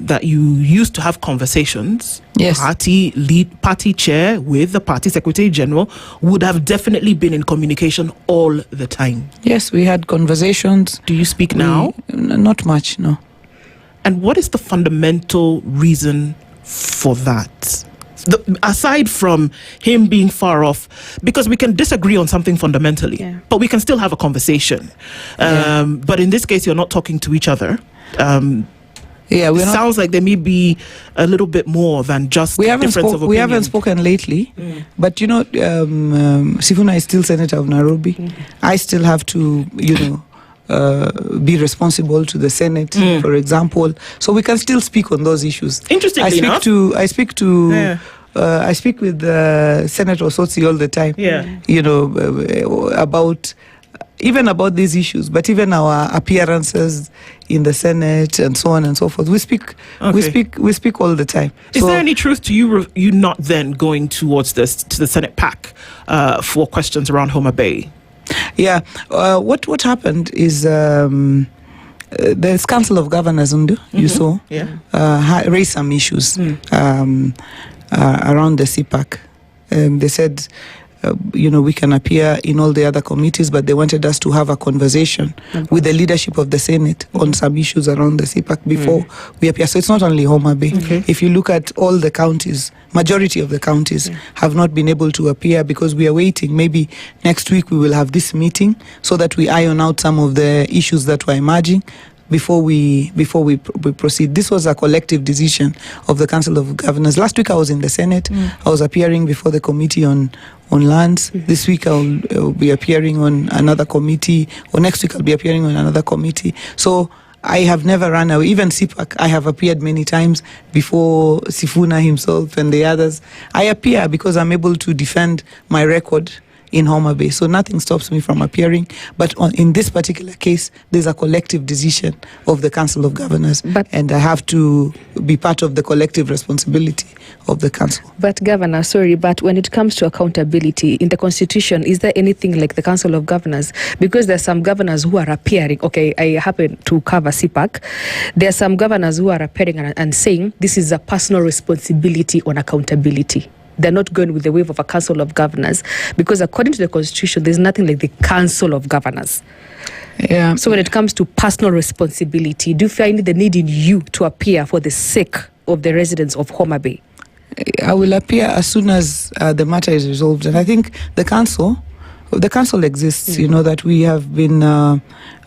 that you used to have conversations. Yes. Party chair with the party secretary general would have definitely been in communication all the time. Yes, we had conversations. Do you speak now? Not much, no. And what is the fundamental reason for that? Aside from him being far off, because we can disagree on something fundamentally, but we can still have a conversation. But in this case, you're not talking to each other. It sounds like there may be a little bit more than just difference of opinion. We haven't spoken lately, but Sifuna is still Senator of Nairobi. I still have to, be responsible to the Senate, for example. So we can still speak on those issues. Interestingly enough, I speak with Senator Osotsi all the time. About these issues, but even our appearances in the Senate and so on and so forth. We speak all the time. Is there any truth to you not then going towards to the Senate PAC for questions around Homa Bay? Yeah. What happened is the Council of Governors, you saw, raised some issues around the CPAC. They said, we can appear in all the other committees, but they wanted us to have a conversation with the leadership of the Senate on some issues around the CPAC before we appear. So it's not only Homa Bay. If you look at all the counties, majority of the counties have not been able to appear because we are waiting. Maybe next week we will have this meeting so that we iron out some of the issues that were emerging before we proceed. This was a collective decision of the Council of Governors. Last week I was in the Senate. I was appearing before the Committee on Lands. This week I'll be appearing on another committee, or next week I'll be appearing on another committee. So I have never run away. Even CPAC, I have appeared many times before Sifuna himself and the others. I appear because I'm able to defend my record in Homa Bay. So nothing stops me from appearing. But in this particular case, there's a collective decision of the Council of Governors. And I have to be part of the collective responsibility of the Council. But Governor, but when it comes to accountability in the Constitution, is there anything like the Council of Governors? Because there are some governors who are appearing. Okay, I happen to cover CPAC. There are some governors who are appearing and saying this is a personal responsibility on accountability. They're not going with the wave of a Council of Governors because according to the Constitution, there's nothing like the Council of Governors. Yeah. So when it comes to personal responsibility, do you find the need in you to appear for the sake of the residents of Homa Bay? I will appear as soon as the matter is resolved. And I think the council exists, that we have been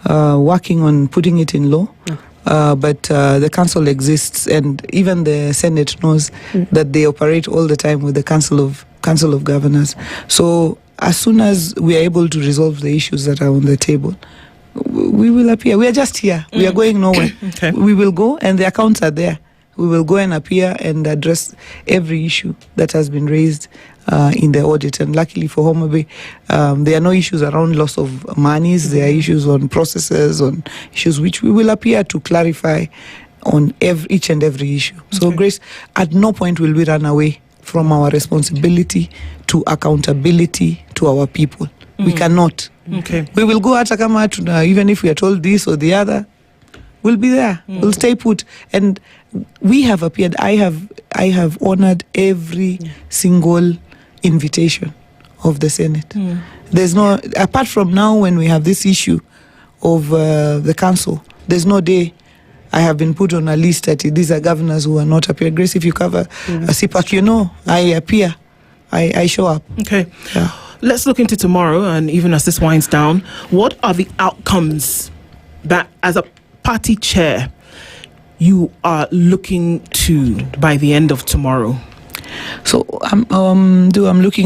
working on putting it in law. But the council exists, and even the Senate knows that they operate all the time with the Council of Governors. So as soon as we are able to resolve the issues that are on the table, we will appear. We are just here. We are going nowhere. We will go, and the accounts are there. We will go and appear and address every issue that has been raised in the audit. And luckily for Homa Bay, there are no issues around loss of monies. There are issues on processes, on issues which we will appear to clarify on each and every issue. So, Grace, at no point will we run away from our responsibility to accountability to our people. We cannot. We will go at Akama even if we are told this or the other. We'll be there. We'll stay put. And we have appeared. I have honored every single invitation of the Senate. There's no, apart from now when we have this issue of the council, there's no day I have been put on a list that these are governors who are not appearing. Grace, if you cover a CPAC, I appear. I show up. Yeah. Let's look into tomorrow, and even as this winds down, what are the outcomes that, as a party chair, you are looking to by the end of tomorrow? So I'm looking